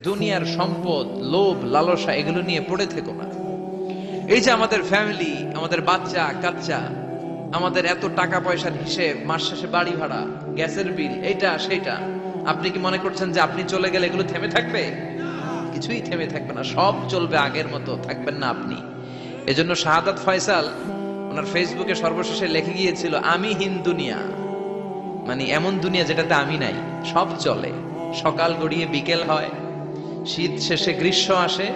দুনিয়ার সম্পদ, লোভ, লালসা এগুলো নিয়ে পড়ে থেকো না। এই যে আমাদের ফ্যামিলি, আমাদের বাচ্চা কাচ্চা, আমাদের এত টাকা পয়সার হিসেব, মাস শেষে বাড়ি ভাড়া, গ্যাসের বিল, এইটা সেটা, আপনি কি মনে করছেন যে আপনি চলে গেলে এগুলো থেমে থাকবে? কিছুই থেমে থাকবে না, সব চলবে আগের মতো, থাকবেন না আপনি। এজন্য শাহাদাত ফয়সাল ওনার ফেসবুকে সর্বশেষে লিখে গিয়েছিল, আমি হীন দুনিয়া, মানে এমন দুনিয়া যেটাতে আমি নাই। সব চলে, সকাল গড়িয়ে বিকেল হয়, শীত শেষে গ্রীষ্ম আসে,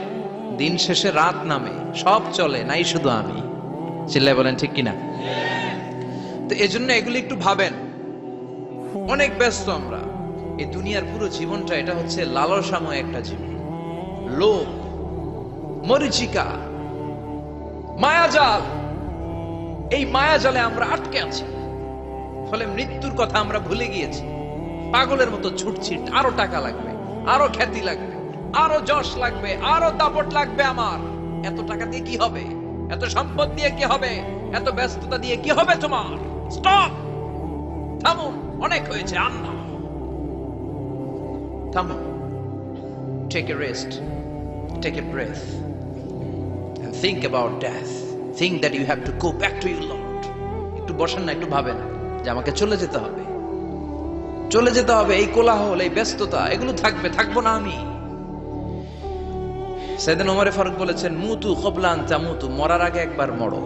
দিন শেষে রাত নামে, সব চলে, নাই শুধু আমি। চিল্লায় বলেন ঠিক কিনা? তো এজন্য এগুলি একটু ভাবেন। অনেক ব্যস্ত আমরা, এই দুনিয়ার পুরো জীবনটা এটা হচ্ছে লালসাময় একটা জীবন, লোভ, মরিচিকা, মায়াজাল। এই মায়াজালে আমরা আটকে আছি, ফলে মৃত্যুর কথা আমরা ভুলে গিয়েছি। পাগলের মতো ছুটছি, আরো টাকা লাগবে, আরো খ্যাতি লাগবে, আরো যশ লাগবে, আরো দাপট লাগবে আমার। এত টাকা দিয়ে কি হবে? এত সম্পদ দিয়ে কি হবে? এত ব্যস্ততা দিয়ে কি হবে তোমার? স্টপ, থামুন, অনেক হয়েছে, আর না। থামুন, take a rest, take a breath and think about death. Think that you have to go back to your Lord. একটু বসেন না, একটু ভাবেন যে আমাকে চলে যেতে হবে, চলে যেতে হবে। এই কোলাহল, এই ব্যস্ততা, এগুলো থাকবে, থাকবো না আমি। সাইয়েদনা ওমর ফারুক বলেছেন, মুতু ক্বাবলা আন তামুতু, মরার আগে একবার মরো।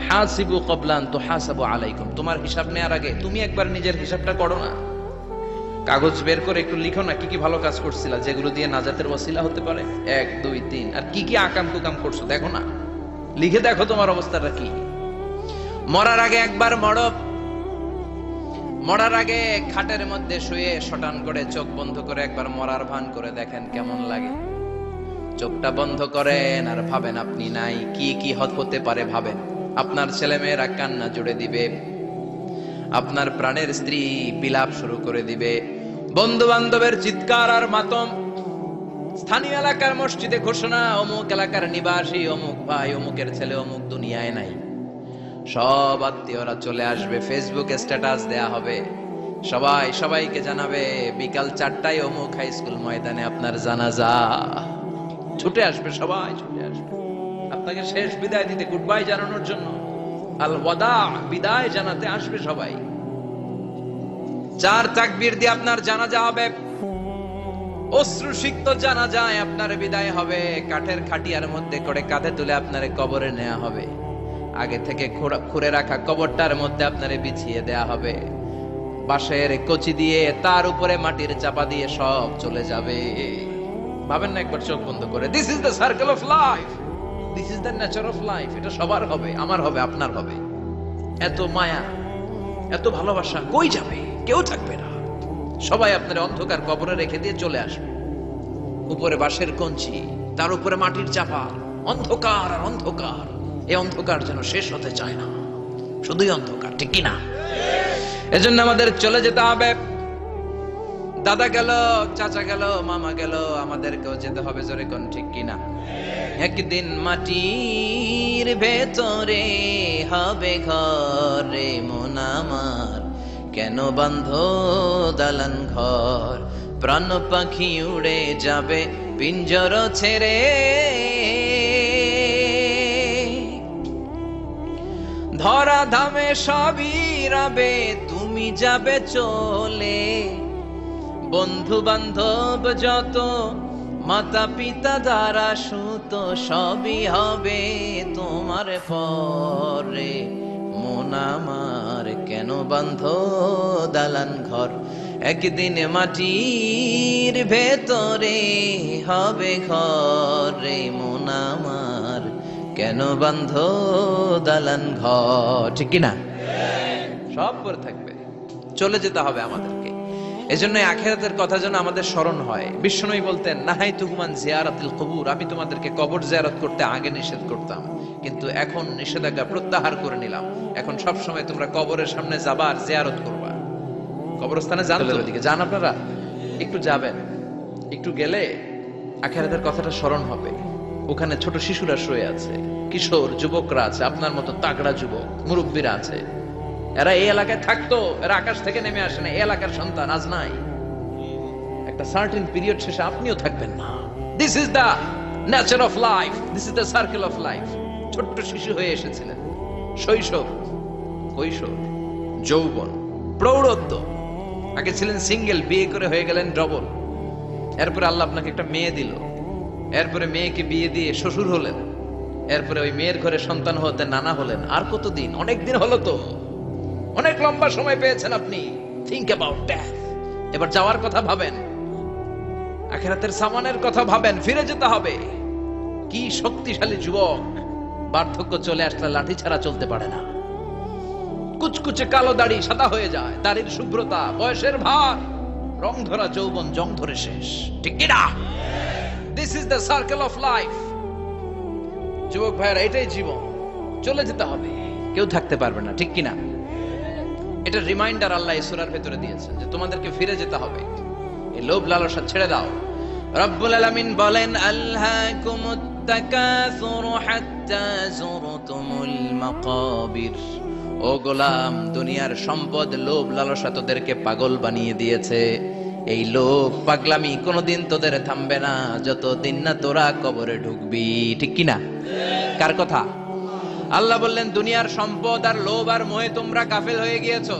হাসিবু ক্বাবলা আন তুহাসাবু আলাইকুম, তোমার হিসাব নেওয়ার আগে তুমি একবার নিজের হিসাবটা করো না। কাগজ বের করে একটু লিখো না, কি কি ভালো কাজ করছিলা, যেগুলো দিয়ে নাজাতের ওয়াসিলা হতে পারে, 1 2 3, আর কি কি আকাম কুকাম করছো দেখো না, লিখে দেখো তোমার অবস্থাটা কি। মরার আগে একবার মরো। মরার আগে খাটের মধ্যে শুয়ে শটান করে চোখ বন্ধ করে একবার মরার ভান করে দেখেন কেমন লাগে। চোখটা বন্ধ করেন আর ভাবেন আপনি নাই, কি কি হতে পারে ভাবেন। আপনার ছেলে মেয়েরা কান্না জুড়ে দিবে, আপনার প্রাণের স্ত্রী বিলাপ শুরু করে দিবে, বন্ধু বান্ধবের চিৎকার আর মাতম, স্থানীয় এলাকার মসজিদে ঘোষণা, অমুক এলাকার নিবাসী অমুক ভাই অমুকের ছেলে অমুক দুনিয়ায় নাই। সব আত্মীয়রা চলে আসবে, ফেসবুকে স্ট্যাটাস দেয়া হবে, সবাই সবাইকে জানাবে বিকাল 4টায় অমুক হাই স্কুল ময়দানে আপনার জানাজা। ছুটে আসবে, সবাই ছুটে আসবে আপনাকে শেষ বিদায় দিতে, গুড বাই জানানোর জন্য, আল ওয়াদা, বিদায় জানাতে আসবে সবাই। 4 তাকবীর দিয়ে আপনার জানাজা হবে, অশ্রুসিক্ত জানাজায় আপনার বিদায় হবে। কাঠের খাটিয়ার মধ্যে করে কাঁধে তুলে আপনারে কবরে নেওয়া হবে, আগে থেকে খুঁড়ে রাখা কবরটার মধ্যে আপনারে বিছিয়ে দেয়া হবে, বাঁশের কচি দিয়ে তার উপরে মাটির চাপা দিয়ে সব চলে যাবে। ভাবেন না একবার চোখ বন্ধ করে, this is the circle of life, this is the nature of life. এটা সবার হবে, আমার হবে, আপনার হবে। এত মায়া, এত ভালোবাসা কই যাবে? কেউ থাকবে না, সবাই আপনার অন্ধকার কবরে রেখে দিয়ে চলে আসবে। উপরে বাঁশের কঞ্চি, তার উপরে মাটির চাপা, অন্ধকার আর অন্ধকার। এই অন্ধকার যেন শেষ হতে চায় না, শুধুই অন্ধকার, ঠিক কিনা? এজন্য আমাদের চলে যেতে হবে। দাদা গেল, চাচা গেল, মামা গেল, আমাদেরকেও যেতে হবে, জোরে কোন ঠিক কিনা? একদিন মাটির ভেতরে হবে ঘরে মন আমার, কেন বান্ধ দালান ঘর, প্রাণ পাখি উড়ে যাবে পিঞ্জর ছেড়ে, ধরা ধামে সবই রবে, তুমি যাবে চলে, বন্ধু বান্ধব যত, মাতা পিতা দ্বারা সুত, সবই হবে তোমার পরে মন আমার, কেন বান্ধ দালান ঘর, একদিন মাটির ভেতরে হবে ঘরে মন আমার, কেন বান্ধ দালান ঘর, ঠিক কিনা? সব পরে থাকবে, চলে যেতে হবে আমাদেরকে। এজন্য আখিরাতের কথা যেন আমাদের স্মরণ হয়। বিশ্বনবী বলতেন, নাহাইতুকুম আন জিয়ারাতিল কুবুর, আমি তোমাদেরকে কবর জিয়ারত করতে আগে নিষেধ করতাম, কিন্তু এখন নিষেধাজ্ঞা প্রত্যাহার করে নিলাম। এখন সব সময় তোমরা কবরের সামনে যাবা আর জিয়ারত করবা। কবরস্থানে যান তো, ওদিকে যান আপনারা, একটু যাবেন, একটু গেলে আখিরাতের কথাটা স্মরণ হবে। ওখানে ছোট শিশুরা শুয়ে আছে, কিশোর যুবকরা আছে, আপনার মতো তাগড়া যুবক মুরব্বীরা আছে। এরা এই এলাকায় থাকতো, এরা আকাশ থেকে নেমে আসে না, এই এলাকার সন্তান, আজ নাই। একটা সার্টেন পিরিয়ড শেষে আপনিও থাকবেন না। This is the nature of life, this is the circle of life. ছোট্ট শিশু হয়ে এসেছিলেন, শৈশব, কৈশোর, যৌবন, প্রৌঢ়ত্ব, আগে ছিলেন সিঙ্গেল, বিয়ে করে হয়ে গেলেন ডবল, এরপরে আল্লাহ আপনাকে একটা মেয়ে দিল, এরপরে মেয়েকে বিয়ে দিয়ে শ্বশুর হলেন, এরপরে ওই মেয়ের ঘরে সন্তান হতে নানা হলেন। আর কতদিন? অনেক দিন হলো তো, অনেক লম্বা সময় পেয়েছেন আপনি। Think about death. এবার যাওয়ার কথা ভাবেন, আখিরাতের সামানের কথা ভাবেন, ফিরে যেতে হবে। কি শক্তিশালী যুবক, বার্ধক্য চলে আসলে লাঠি ছাড়া চলতে পারে না। কুচকুচে কালো দাড়ি সাদা হয়ে যায়, দাড়ির শুভ্রতা, বয়সের ভার, রং ধরা যৌবন জং ধরে শেষ, ঠিক কি না? This is the circle of life. যুবক ভাইয়েরা, এটাই জীবন, চলে যেতে হবে, কেউ থাকতে পারবে না, ঠিক কি না? এটা রিমাইন্ডার আল্লাহ এই সূরার ভেতরে দিয়েছেন যে তোমাদেরকে ফিরে যেতে হবে। এই লোভ লালসা ছেড়ে দাও। রব্বুল আলামিন বলেন, আলহাকুমুত তাকাসুরু হাত্তা যুরতুমুল মাকাবির। ও গোলাম, দুনিয়ার সম্পদ, লোভ লালসা তোদেরকে পাগল বানিয়ে দিয়েছে। এই লোভ পাগলামি কোনোদিন তোদের থামবে না যতদিন না তোরা কবরে ঢুকবি, ঠিক কি না? কার কথা? আল্লাহ বললেন, দুনিয়ার সম্পদ আর লোভ আর মোহে তোমরা গাফেল হয়ে গিয়েছো।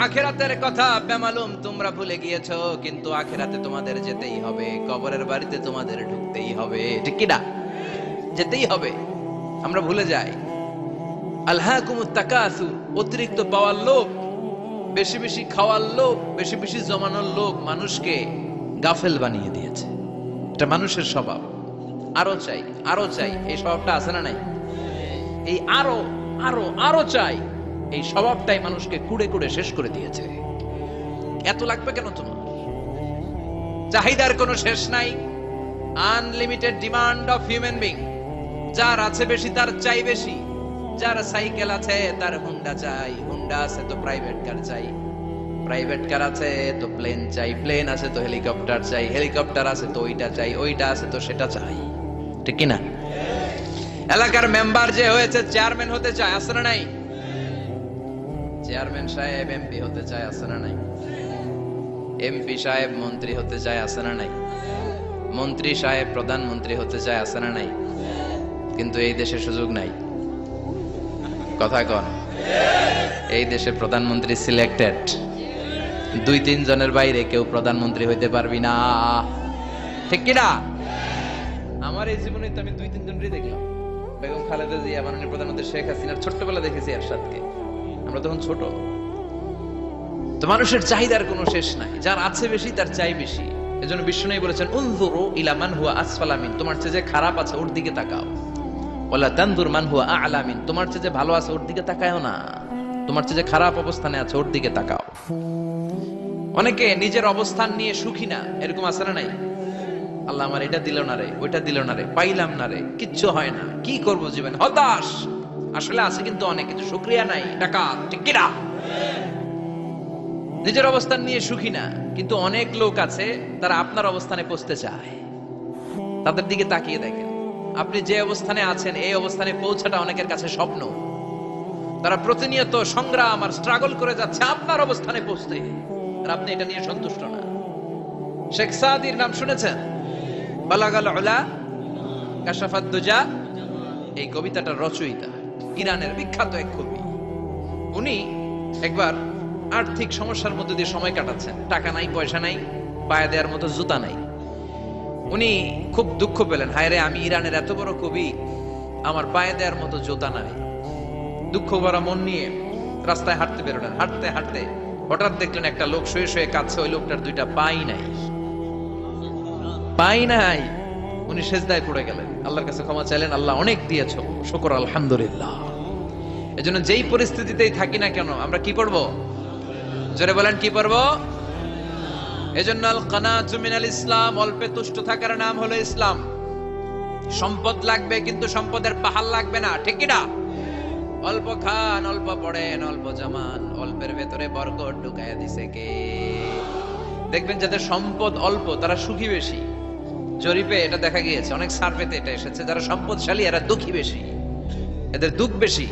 আখিরাতের কথা বেমালুম তোমরা ভুলে গিয়েছো। কিন্তু আখিরাতে তোমাদের যেতেই হবে, কবরের বাড়িতে তোমাদের ঢুকতেই হবে, ঠিক কি না? যেতেই হবে, আমরা ভুলে যাই। আলহাকুমুত তাকাসুর, অতিরিক্ত পাওয়ার লোভ, বেশি বেশি খাওয়ার লোভ, বেশি বেশি জমানোর লোভ মানুষকে গাফেল বানিয়ে দিয়েছে। এটা মানুষের স্বভাব। আরো চাই, আরো চাই, এই স্বভাবটা আছে না নাই? এই আরো আরো আরো চাই, এই স্বভাবটাই মানুষকে কুড়ে কুড়ে শেষ করে দিয়েছে। এত লাগবে কেন তোমার? চাহিদার কোনো শেষ নাই। Unlimited demand of human being. যার আছে বেশি তার চাই বেশি। যার সাইকেল আছে তার হুন্ডা চাই, হুন্ডা আছে তো প্রাইভেট কার চাই, প্রাইভেট কার আছে তো প্লেন চাই, প্লেন আছে তো হেলিকপ্টার চাই, হেলিকপ্টার আছে তো ওইটা চাই, ওইটা আছে তো সেটা চাই, ঠিক কি না? এলাকার মেম্বার যে হয়েছে চেয়ারম্যান হতে চায়, আছে না নাই? চেয়ারম্যান সাহেব এমপি হতে চায়, আছে না নাই? এমপি সাহেব মন্ত্রী হতে চায়, আছে না নাই? মন্ত্রী সাহেব প্রধানমন্ত্রী হতে চায়, আছে না নাই? কিন্তু এই দেশে সুযোগ নাই। কথা কন, এই দেশে প্রধানমন্ত্রী সিলেক্টেড। 2-3 জনের বাইরে কেউ প্রধানমন্ত্রী হইতে পারবি না, ঠিক কি না? আমার এই জীবনে তো আমি 2-3 জনই দেখলাম। বেগম খালেদা জিয়া, মাননীয় প্রধানমন্ত্রী শেখ হাসিনার ছোট্টবেলা দেখেছি এরশাদকে, আমরা তখন ছোট। তো মানুষের চাহিদার কোনো শেষ নাই, যার আছে বেশি তার চাই বেশি। এজন্য বিশ্বনবী বলেছেন, উনজুরু ইলা মান হুয়া আসফালা মিন, তোমার চেয়ে যে খারাপ আছে ওর দিকে তাকাও। ওয়ালা তানজুর মান হুয়া আ'লা মিন, তোমার চেয়ে যে ভালো আছে ওর দিকে তাকায়ও না, তোমার চেয়ে যে খারাপ অবস্থানে আছে ওর দিকে তাকাও। অনেকে নিজের অবস্থান নিয়ে সুখী না, এরকম আছে না নাই? আল্লাহ আমার এটা দিল না রে, ওইটা দিল না রে, পাইলাম না রে, কিচ্ছু হয় না, কি করব জীবন, হতাশ। আসলে আছে কিন্তু অনেক কিছু, শুকরিয়া নাই, টাকা, ঠিক কি না? নিজের অবস্থান নিয়ে সুখী না, কিন্তু অনেক লোক আছে তারা আপনার অবস্থানে পৌঁছতে চায়। তাদের দিকে তাকিয়ে দেখেন, আপনি যে অবস্থানে আছেন এই অবস্থানে পৌঁছাটা অনেকের কাছে স্বপ্ন। তারা প্রতিনিয়ত সংগ্রাম আর স্ট্রাগল করে যাচ্ছে আপনার অবস্থানে পৌঁছতে, আর আপনি এটা নিয়ে সন্তুষ্ট না। শেখ সাদির নাম শুনেছেন? বালাগাল উলা কাশাফাত দুজা, এই কবিতাটার রচয়িতা ইরানের বিখ্যাত এক কবি। উনি একবার আর্থিক সমস্যার মধ্যে দিয়ে সময় কাটাচ্ছেন, টাকা নাই, পয়সা নাই, পায়ে দেওয়ার মতো জুতা নাই। উনি খুব দুঃখ পেলেন, হায় রে, আমি ইরানের এত বড় কবি, আমার পায়ে দেওয়ার মতো জুতা নাই। দুঃখ ভরা মন নিয়ে রাস্তায় হাঁটতে বেরোলেন। হাঁটতে হাঁটতে হঠাৎ দেখলেন একটা লোক শুয়ে শুয়ে কাঁদছে, ওই লোকটার 2টা পাই নাই, পাই নাই। উনি সেজদায় পড়ে গেলেন, আল্লাহর কাছে ক্ষমা চাইলেন, আল্লাহ অনেক দিয়েছো, শুকর আলহামদুলিল্লাহ। এজন্য যেই পরিস্থিতিতেই থাকি না কেন আমরা কি পড়বো? জোরে বলেন, কি পড়বো? এজন্য আল কানাতু মিনাল ইসলাম, অল্পে তুষ্ট থাকার নাম হলো ইসলাম। সম্পদ লাগবে কিন্তু সম্পদের পাহাড় লাগবে না, ঠিক কি না? অল্প খান, অল্প পড়েন, অল্প জামান, অল্পের ভেতরে বরকত ঢুকায়া দিছে কে? দেখবেন যাদের সম্পদ অল্প তারা সুখী বেশি। জরিপে এটা দেখা গিয়েছে, অনেক সার্ভেতে এটা এসেছে, যারা সম্পদশালী এরা দুঃখী বেশি, এদের দুঃখ বেশি,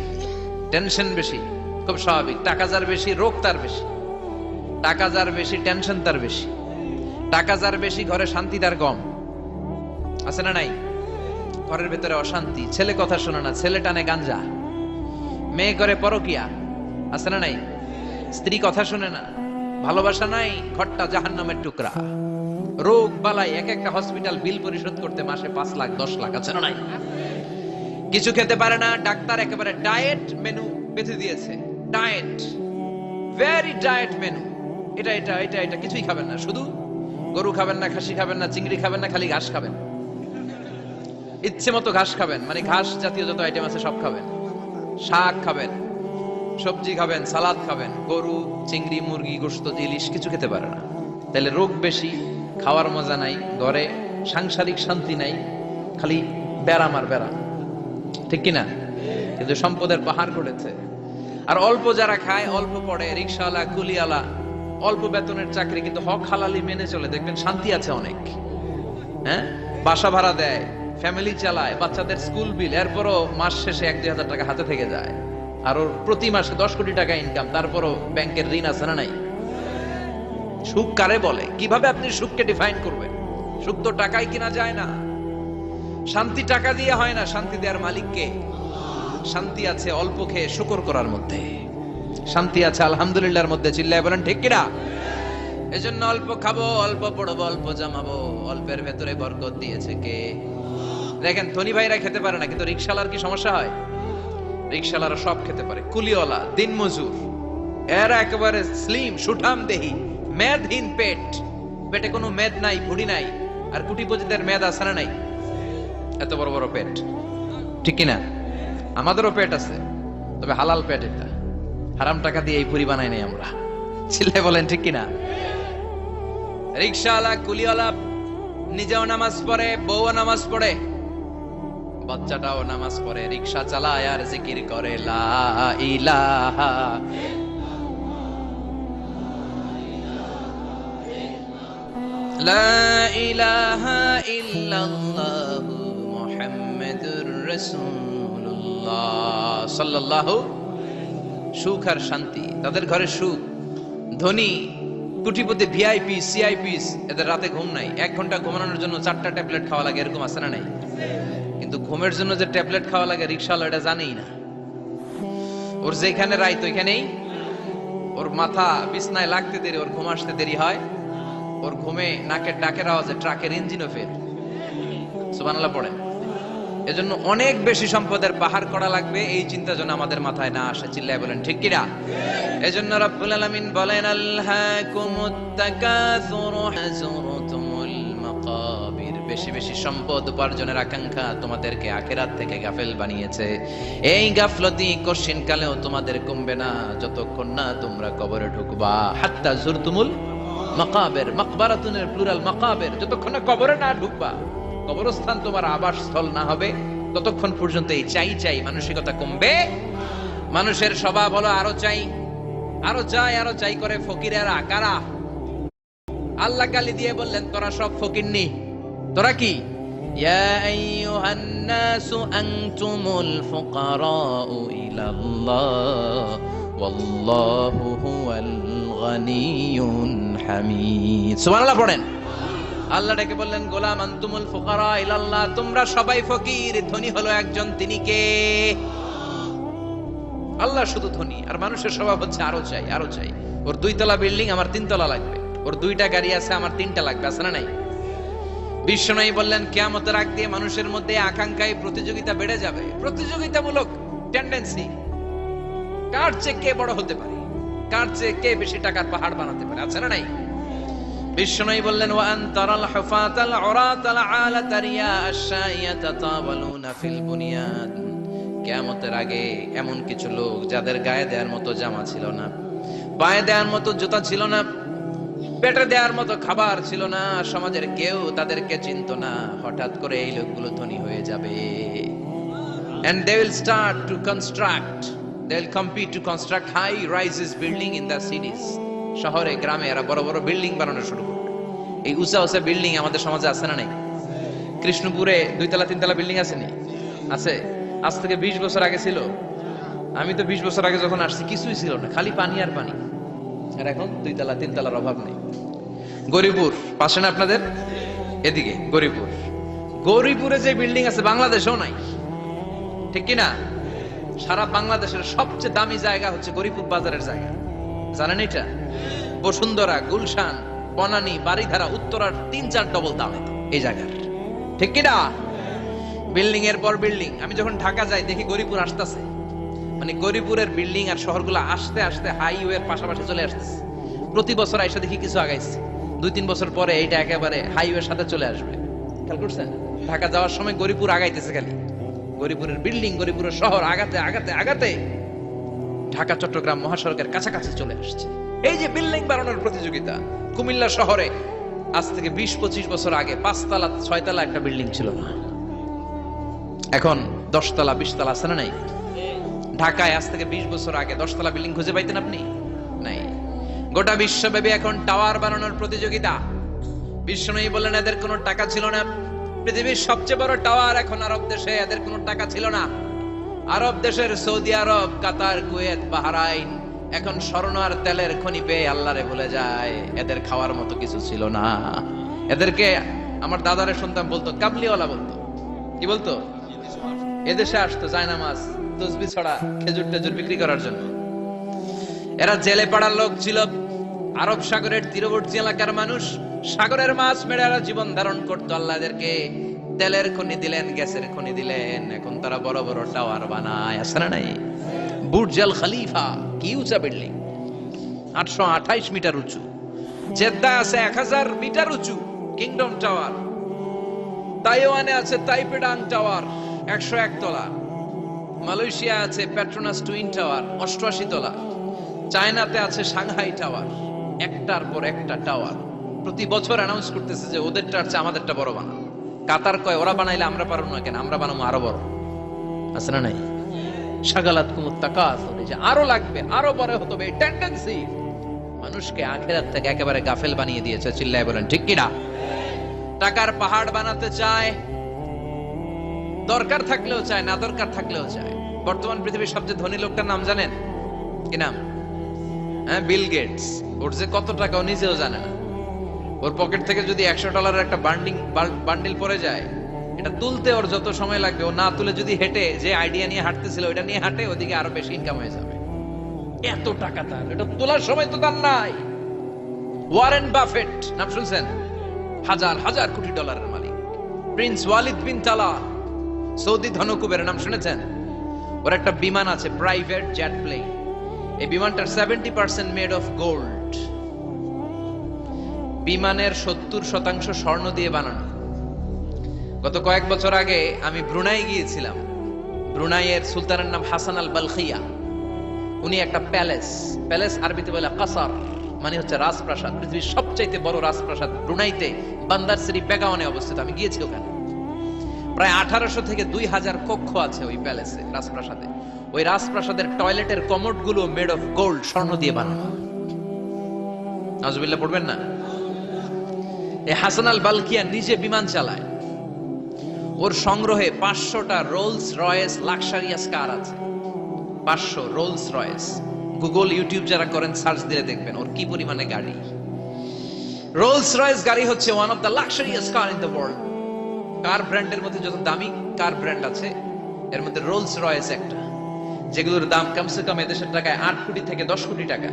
টেনশন বেশি। খুব স্বাভাবিক, টাকা যার বেশি রোগ তার বেশি, টাকা যার বেশি টেনশন তার বেশি। টাকা যার বেশি ঘরে শান্তি তার কম, আছে না নাই? ঘরের ভেতরে অশান্তি, ছেলে কথা শোনে না, ছেলে টানে গাঞ্জা, মেয়ে করে পরকিয়া, আছে না নাই? স্ত্রী কথা শোনে না, ভালোবাসা নাই, ঘরটা জাহান্নামের টুকরা। রোগ বালাই, এক একটা হসপিটাল বিল পরিশোধ করতে মাসে 5 লাখ 10 লাখ, আছে না নাই? কিছু খেতে পারে না, ডাক্তার একেবারে ডায়েট মেনু বেঁধে দিয়েছে। ডায়েট, ভেরি ডায়েট মেনু, এটা এটা এটা এটা কিছুই খাবেন না, শুধু গরু খাবেন না, খাসি খাবেন না, চিংড়ি খাবেন না, খালি ঘাস খাবেন, ইচ্ছে মতো ঘাস খাবেন, মানে ঘাস জাতীয় যত আইটেম আছে সব খাবেন, শাক খাবেন, সবজি খাবেন, সালাদ খাবেন, গরু চিংড়ি মুরগি গোশত ইলিশ কিছু খেতে পারে না। তাহলে রোগ বেশি, খাওয়ার মজা নাই, ঘরে সাংসারিক শান্তি নাই, খালি ব্যারাম আর ব্যারাম, ঠিক কিনা? কিন্তু সম্পদের পাহাড় করেছে। আর অল্প যারা খায়, অল্প পড়ে, রিক্সাওয়ালা, কুলিওয়ালা, অল্প বেতনের চাকরি, কিন্তু হক হালালি মেনে চলে, দেখবেন শান্তি আছে অনেক। হ্যাঁ, বাসা ভাড়া দেয়, ফ্যামিলি চালায়, বাচ্চাদের স্কুল বিল, এরপরও মাস শেষে 1-2 হাজার টাকা হাতে থেকে যায়। আর ওর প্রতি মাসে 10 কোটি টাকা ইনকাম, তারপরও ব্যাংকের ঋণ আছে না নাই? সুখ কারে বলে? কিভাবে আপনি সুখকে ডিফাইন করবেন? সুখ তো টাকায় কিনা যায় না, শান্তি টাকা দিয়ে হয় না, শান্তি দেওয়ার মালিককে। শান্তি আছে অল্প খেয়ে শুকর করার মধ্যে, শান্তি আছে আলহামদুলিল্লাহর মধ্যে। চিল্লায় বলেন ঠিক কিনা? এজন্য অল্প খাবো, অল্প পড়বো, অল্প জামাবো, অল্পের ভেতরে বরকত দিয়েছে কে? দেখেন, ধনী ভাইরা খেতে পারে না, কিন্তু রিক্সাওয়ালার কি সমস্যা হয়? রিক্সাওয়ালারা সব খেতে পারে, কুলিওয়ালা, দিনমজুর, এরা একেবারে স্লিম সুঠাম দেহি, মেদহীন পেট, পেটে কোনো মেদ নাই, ভুড়ি নাই। আর কুটিপতিদের মেদ আছে না নাই? এত বড় বড় পেট, ঠিক কিনা? আমাদেরও পেট আছে, তবে হালাল পেট, এটা হারাম টাকা দিয়ে এই ভুড়ি বানাই নাই আমরা। চিল্লায় বলেন ঠিক কিনা? রিক্সাওয়ালা, কুলিওয়ালা নিজেও নামাজ পড়ে, বউও নামাজ পড়ে, বাচ্চাটাও নামাজ পড়ে, রিক্সা চালায় আর জিকির করে লা ইলাহা। লা ইলাহা ইল্লাল্লাহু মুহাম্মাদুর রাসূলুল্লাহ সাল্লাল্লাহু। সুখ আর শান্তি, তাদের ঘরে সুখ। ধনী কুটিপতি, ভিআইপি, সিআইপিস, এদের রাতে ঘুম নাই, 1 ঘন্টা ঘুমানোর জন্য 4টা ট্যাবলেট খাওয়া লাগে, এরকম আছে না নাই? কিন্তু ঘুমের জন্য যে ট্যাবলেট খাওয়া লাগে, রিক্সাওয়ালা এটা জানেই না। ওর যেখানে রাইত ওইখানেই, ওর মাথা বিছনায় লাগতে দেরি, ওর ঘুম আসতে দেরি হয়, ওর ঘুমে নাকের ডাকের আওয়াজে ট্রাকের ইঞ্জিনও ফেল। সুবহানাল্লাহ পড়েন। এজন্য অনেক বেশি সম্পদের পাহাড় করা লাগবে, এই চিন্তা যেন আমাদের মাথায় না আসে। চিল্লায় বলেন ঠিক কিনা? এজন্য রব্বুল আলামিন বলেন আল্হাকুমুত তাকাসুরু হাযুরতুমুল মাকাবির। বেশি বেশি সম্পদ উপার্জনের আকাঙ্ক্ষা তোমাদেরকে আখিরাত থেকে গাফেল বানিয়েছে। এই গাফলতি কশিন কালেও তোমাদের কমবে না যতক্ষণ না তোমরা কবরে ঢুকবা। হাত্তা যুরতুমুল মাকাবির, মাকবারাতুনের প্লুরাল মাকাবির, যতক্ষণ না কবরে না ঢুকবা, কবরস্থান তোমার আবাসস্থল না হবে, ততক্ষণ পর্যন্ত এই চাই চাই মানসিকতা কমবে। মানুষের স্বভাব হলো আরো চাই, আরো চাই, আরো চাই করে ফকিরেরা। কারা? আল্লাহ গালি দিয়ে বললেন তোরা সব ফকিরনি। তোরা কি? ইয়া আইয়ুহান নাসু আনতুমুল ফুকারাউ ইলাল্লাহ ওয়াল্লাহু হুয়াল গানিয়ুল হামিদ। সুবহানাল্লাহ পড়েন। আল্লাহ ডেকে বললেন গোলাম আনতুমুল ফুকারা ইলাল্লাহ, তোমরা সবাই ফকির, ধনী হলো একজন, তিনি কে? আল্লাহ শুধু ধনী। আর মানুষের স্বভাব হচ্ছে আরো চাই, আরো চাই। ওর 2 তলা বিল্ডিং, আমার 3 তলা লাগবে, ওর 2টা গাড়ি আছে, আমার 3টা লাগবে, আছে না নাই? বিশ্বনবী বললেন কিয়ামতের আগ দিয়ে মানুষের মধ্যে আকাঙ্ক্ষায় প্রতিযোগিতা বেড়ে যাবে, প্রতিযোগিতামূলক টেন্ডেন্সি। কার চেয়ে কে বড় হতে পারে, কার চেয়ে কে বেশি টাকার পাহাড় বানাতে পারে, আছে না নাই? বিশ্বনবী বললেন ওয়া আনতারাল হুফাতাল উরাতাল আলাতা রিয়া আশ-শাইয়াতা তাওয়ালুনা ফিল বুনিয়ান। কিয়ামতের আগে এমন কিছু লোক যাদের গায়ে দেওয়ার মতো জামা ছিল না, পায়ে দেওয়ার মতো জুতা ছিল না, পেটে দেওয়ার মতো খাবার ছিল না, সমাজের কেউ তাদেরকে চিনত না। হঠাৎ করে এই লোকগুলো ধনী হয়ে যাবে। And they will start to construct, they will compete to construct high rises building in the cities. শহরে গ্রামে এরা বড় বড় বিল্ডিং বানানো শুরু করবে। এই উঁচা উঁচা বিল্ডিং আমাদের সমাজে আছে না নাই? কৃষ্ণপুরে 2 তলা 3 তলা বিল্ডিং আছে নি? আছে। আজ থেকে 20 বছর আগে ছিল? আমি তো 20 বছর আগে যখন আসছি কিছুই ছিল না, খালি পানি আর পানি। আর এখন 2 তলা 3 তলার অভাব নেই। গরিপুর পাশে না আপনাদের? এদিকে গরিপুর। গরিপুরে যে বিল্ডিং আছে বাংলাদেশেও নাই, ঠিক কিনা? সারা বাংলাদেশের সবচেয়ে দামি জায়গা হচ্ছে গরিপুর বাজারের জায়গা, জানেন এটা? বসুন্ধরা, গুলশান, বনানী, বাড়িধারা, উত্তরার 3-4 ডবল দাম এই জায়গার, ঠিক কিনা? বিল্ডিং এর পর বিল্ডিং। আমি যখন ঢাকা যাই দেখি গরিপুর আসতেছে, মানে গরিপুরের বিল্ডিং আর শহরগুলো আস্তে আস্তে হাইওয়ের পাশাপাশি চলে আসতেছে। প্রতি বছর আইসা দেখি কিছু আগাইছে, 2-3 বছর পরে এইটা একেবারে হাইওয়ের সাথে চলে আসবে। খেয়াল করছেন? ঢাকা যাওয়ার সময় গরিপুর আগাইতেছে, খালি গরিপুরের বিল্ডিং, গরিপুরের শহর আগাতে আগাতে আগাতে ঢাকা চট্টগ্রাম মহাসড়কের কাছাকাছি চলে আসছে। এই যে বিল্ডিং বানানোর প্রতিযোগিতা, কুমিল্লা শহরে আজ থেকে 20-25 বছর আগে 5 তলা 6 তলা একটা বিল্ডিং ছিল না, এখন 10 তলা 20 তলা আছে না নাই? ঢাকায় আজ থেকে 20 বছর আগে 10 তলা বিল্ডিং খুঁজে পাইতেন আপনি? নাই। গোটা বিশ্বব্যাপী এখন টাওয়ার বানানোর প্রতিযোগিতা। বিশ্বনবী বলেন এদের কোনো টাকা ছিল না। পৃথিবীর সবচেয়ে বড় টাওয়ার এখন আরব দেশে, এদের কোনো টাকা ছিল না। আরব দেশের সৌদি আরব, কাতার, কুয়েত, বাহরাইন এখন স্বর্ণ আর তেলের খনি পেয়ে আল্লাহরে ভুলে যায়। এদের খাওয়ার মতো কিছু ছিল না। এদেরকে আমার দাদারে শুনতাম বলতো কাবলিওয়ালা বলতো। কি বলতো? এদেশে আসতো জায়নামাজ, তসবিহ ছড়া, খেজুর টেজুর বিক্রি করার জন্য। এরা জেলে পাড়ার লোক ছিল। আরব সাগরের তীরবর্তী এলাকার মানুষ, সাগরের মাছ মেরে এরা জীবন ধারণ করতো। আল্লাহ এদেরকে তেলের খনি দিলেন, গ্যাসের খনি দিলেন। এখন তারা বড় বড় টাওয়ার বানায়, আছে না নাই? বুর্জ আল খলিফা, কি উঁচা বিল্ডিং, 828 মিটার উঁচু। জেদ্দা আছে 1000 মিটার উঁচু কিংডম টাওয়ার। তাইওয়ানে আছে তাইপেডাং টাওয়ার 101 তলা। মালয়েশিয়া আছে পেট্রোনাস টুইন টাওয়ার 88 তলা। চায়নাতে আছে সাংহাই টাওয়ার, একটার পর একটা টাওয়ার। প্রতি বছর অ্যানাউন্স করতেছে যে ওদেরটা আছে আমাদেরটা বড় বানাও। কাতার কয় ওরা বানাইলে আমরা পারবো না কেন, আমরা বানাবো আরো বড়, আছে না নাই? শাগালাত কুমুত তাকাসুর, যে আরো লাগবে, আরো বড় হতে হবে, এই টেন্ডেন্সি মানুষকে আখিরাত থেকে একেবারে গাফেল বানিয়ে দিয়েছে। চিল্লায় বলেন ঠিক কিনা? টাকার পাহাড় বানাতে চায়, দরকার থাকলেও চায়, না দরকার থাকলেও চায়। বর্তমান পৃথিবীর সবচেয়ে ধনী লোকটার নাম জানেন? কি নাম? হ্যাঁ, বিল গেটস। ওর যে কত টাকা ও নিজেও জানে না। ওর পকেট থেকে যদি $100 একটা বান্ডিল পড়ে যায়, এটা তুলতে ওর যত সময় লাগবে, ও না তুলে যদি হেঁটে যে আইডিয়া নিয়ে হাঁটতেছিল ওইটা নিয়ে হাঁটে, ওদিকে আরো বেশি ইনকাম হয়ে যাবে। এত টাকা তার, এটা তোলার সময় তো তার নাই। ওয়ারেন বাফেট নাম শুনছেন? হাজার হাজার কোটি ডলারের মালিক। প্রিন্স ওয়ালিদ বিন তালা, সৌদি ধনকুবের নাম শুনেছেন? ওর একটা বিমান আছে, প্রাইভেট জেট প্লেন। এই বিমানটার 70% মেড অফ গোল্ড। বিমানের 70% স্বর্ণ দিয়ে বানানো। গত কয়েক বছর আগে আমি ব্রুনাই গিয়েছিলাম। ব্রুনাইয়ের সুলতানের নাম হাসান আল বালখিয়া। উনি একটা প্যালেস আরবিতে বলে কাসার, মানে হচ্ছে রাজপ্রাসাদ। পৃথিবীর সবচাইতে বড় রাজপ্রাসাদ ব্রুনাইতে বান্দার সিরি বেগাওয়ানে অবস্থিত। আমি গিয়েছি ওখানে। প্রায় 1800 থেকে 2000 কক্ষ আছে ওই প্যালেসে, রাজপ্রাসাদে। ওই রাজপ্রাসাদের টয়লেটের কমোড গুলো মেড অফ গোল্ড, স্বর্ণ দিয়ে বানানো। নাউজুবিল্লাহ পড়বেন না? এই হাসান আল বালখিয়া নিজে বিমান চালায়। ওর সংগ্রহে 500টা রোলস রয়েস লাক্সারিয়াস কার আছে। 500 রোলস রয়েস। গুগল, ইউটিউব যারা করেন সার্চ দিলে দেখবেন ওর কি পরিমাণে গাড়ি। রোলস রয়েস গাড়ি হচ্ছে one of the luxurious car in the world. Car ব্র্যান্ডের মধ্যে যত দামি কার ব্র্যান্ড আছে এর মধ্যে রোলস রয়েস একটা, যেগুলোর দাম কমসে কম এদেশের টাকায় 8 কোটি থেকে 10 কোটি টাকা।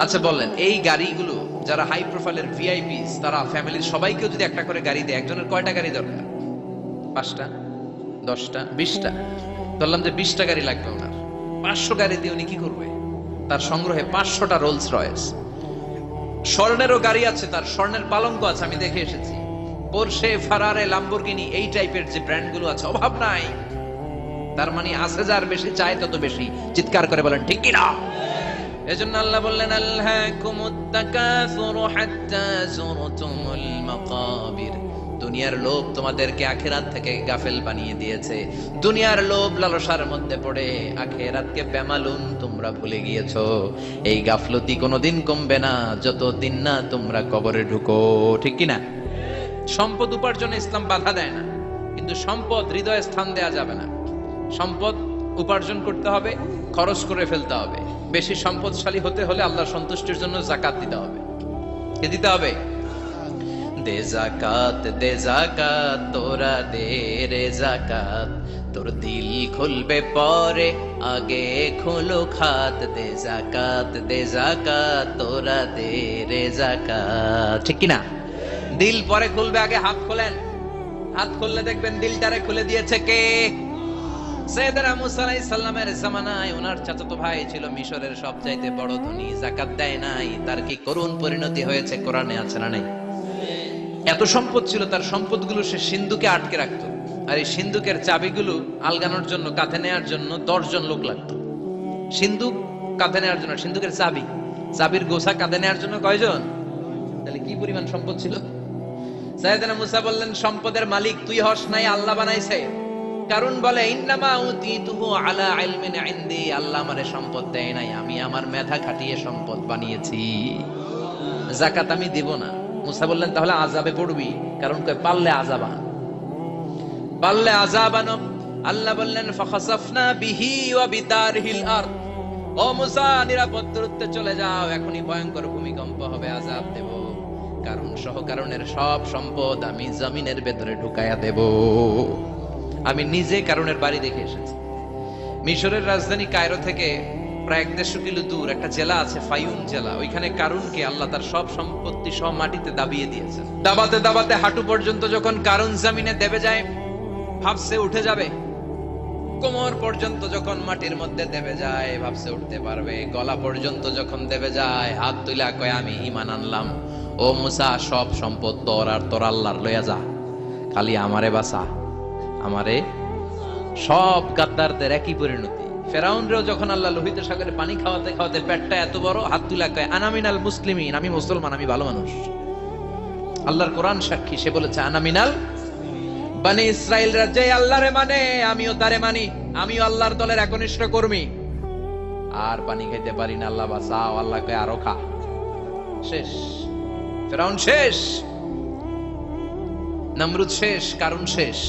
আচ্ছা বলেন, এই গাড়িগুলো যারা হাই প্রোফাইলের ভিআইপিস, তারা ফ্যামিলির সবাইকেও যদি একটা করে গাড়ি দেয়, একজনের কয়টা গাড়ি দরকার? 5টা, 10টা, 20টা। বললাম যে 20টা গাড়ি লাগবে ওনার। 500 গাড়ি দিয়ে উনি কি করবে? তার সংগ্রহে 500টা রোলস রয়েস। স্বর্ণেরও গাড়ি আছে, তার স্বর্ণের পালঙ্ক আছে, আমি দেখে এসেছি। পোরশে, ফারারে, লাম্বরগিনি, এই টাইপের যে ব্র্যান্ড গুলো আছে, অভাব নাই। তার মানে আছে, যার বেশি চায় তত বেশি। চিৎকার করে বলেন ঠিক কিনা? এজন্য আল্লাহ বললেন আল্লাকুমুত তাকাসুরু হাত্তা যুরতুমুল মাকাবির। দুনিয়ার লোভ তোমাদেরকে আখিরাত থেকে গাফেল বানিয়ে দিয়েছে। দুনিয়ার লোভ লালসার মধ্যে পড়ে আখিরাতকে বেমালুম তোমরা ভুলে গিয়েছো। এই গাফলতি কোনোদিন কমবে না যতদিন না তোমরা কবরে ঢুকো। ঠিক কিনা? সম্পদ উপার্জনে ইসলাম বাধা দেয় না, কিন্তু সম্পদ হৃদয়ে স্থান দেয়া যাবে না। সম্পদ উপার্জন করতে হবে, খরচ করে ফেলতে হবে। বেশি সম্পদশালী হতে হলে আল্লাহর সন্তুষ্টির জন্য যাকাত দিতে হবে। কে দিতে হবে? দে জাকাত তোরা দে রে জাকাত, তোর দিল খুলবে পরে আগে খোলো খাত। দে জাকাত তোরা দে রে জাকাত। ঠিক কিনা? দিল পরে খুলবে, আগে হাত খোলেন। হাত খুললে দেখবেন দিলটারে খুলে দিয়েছে কে? সাইয়েদনা মুসা আলাইহিস সালামের জামানায় ওনার চাচাতো ভাই ছিল মিশরের সবচাইতে বড় ধনী, যাকাত দেয় নাই। তার কি করুণ পরিণতি হয়েছে কোরআনে আছে না নাই? এত সম্পদ ছিল, তার সম্পদগুলো সে সিন্ধুকে আটকে রাখতো। আর এই সিন্ধুকের চাবিগুলো আলগানোর জন্য, কাঁধে নেওয়ার জন্য 10 জন লোক লাগতো। সিন্ধুক কাঁধে নেওয়ার জন্য, সিন্ধুকের চাবির গোছা কাঁধে নেওয়ার জন্য কয়জন? তাহলে কি পরিমাণ সম্পদ ছিল? সাইয়েদনা মুসা বললেন, সম্পদের মালিক তুই হস নাই, আল্লাহ বানাইছে। কারণ বলে, ইন্নামা উতিতুহু আলা ইলমিন ইনদি, আল্লাহ আমারে সম্পদ দেয় নাই, আমি আমার মেধা খাটিয়ে সম্পদ বানিয়েছি। যাকাত আমি দিব না। মুসা বললেন, তাহলে আযাবে পড়বি। কারণ কয় পারলে আযাবান। আল্লাহ বললেন, ফাখাসাফনা বিহি ওয়া বিদারহিল আরদ, ও মুসা নিরাপদ দূরত্বে চলে যাও, এখনই ভয়ঙ্কর ভূমিকম্প হবে, আযাব দেব। কারণ সহ কারণের সব সম্পদ আমি জমিনের ভেতরে ঢুকায়া দেব। আমি নিজে কারণের বাড়ি দেখে এসেছি। মিশরের রাজধানী কায়রো থেকে প্রায় 150 কিলো দূর একটা জেলা আছে, ফায়ুম জেলা। ওইখানে কারুনকে আল্লাহ তার সব সম্পত্তি সব মাটিতে দাবিয়ে দিয়েছেন। দাবাতে দাবাতে হাঁটু পর্যন্ত যখন কারুন জমিনে দেবে যায়, ভাবছে উঠে যাবে। কোমর পর্যন্ত যখন মাটির মধ্যে দেবে যায়, ভাবছে উঠতে পারবে। গলা পর্যন্ত যখন দেবে যায়, হাত তুলা কয়, আমি ঈমান আনলাম। ও মুসা, সব সম্পদ তোর, আর তোর আল্লাহর লইয়া যা, খালি আমারে বাঁচা, আমারে। সব গাদ্দারদের একই পরিণতি। ফেরাউনরেও যখন আল্লাহ লোহিত সাগরে পানি খাওয়াতে খাওয়াতে পেটটা এত বড়, হাত তুলা কয়, আনা মিনাল মুসলিমিন, আমি মুসলমান, আমি ভালো মানুষ। আল্লাহর কোরআন সাক্ষী, সে বলেছে আনা মিনাল বনি ইসরাইলরা যে আল্লাহরে মানে, আমিও তারে মানি, আমিও আল্লাহর দলের একনিষ্ঠ কর্মী। আর পানি খাইতে পারি না, আল্লাহ বাঁচাও। আল্লাহ কয় আরো খা। শেষ, ফেরাউন শেষ, নমরুদ শেষ, কারুন শেষ।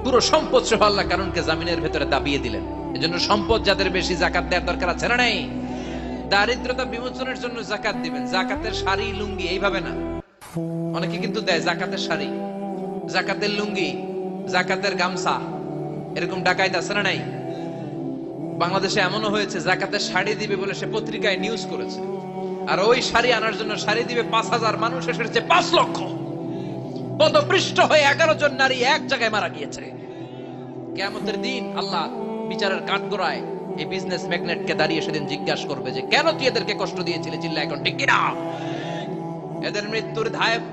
পুরো সম্পদ সহ আল্লাহ কারুনকে জামিনের ভেতরে দাবিয়ে দিলেন। এজন্য সম্পদ যাদের বেশি, যাকাত দেওয়ার দরকার আছে না নাই? দারিদ্রতা বিমোচনের জন্য যাকাত দিবেন। যাকাতের শাড়ি লুঙ্গি এইভাবে না, অনেকে কিন্তু দেয় যাকাতের শাড়ি, যাকাতের লুঙ্গি, যাকাতের গামছা, এরকম ডাকাইত আছে না নাই? বাংলাদেশে এমনও হয়েছে, যাকাতের শাড়ি দিবে বলে সে পত্রিকায় নিউজ করেছে, আর ওই শাড়ি আনার জন্য শাড়ি দিবে 5,000 মানুষ, এসেছে 5 লক্ষ। পদপৃষ্ঠ হয়ে 11 জন নারী এক জায়গায় মারা গিয়েছে। কিয়ামতের দিন আল্লাহ বিচারের কাঠগড়ায় এই বিজনেস ম্যাগনেটকে দাঁড়িয়ে সেদিন জিজ্ঞাসা করবে যে, কেন তুই এদেরকে কষ্ট দিয়েছিলি? চিল্লা এখন ঠিক কিনা? এদের মৃত্যুর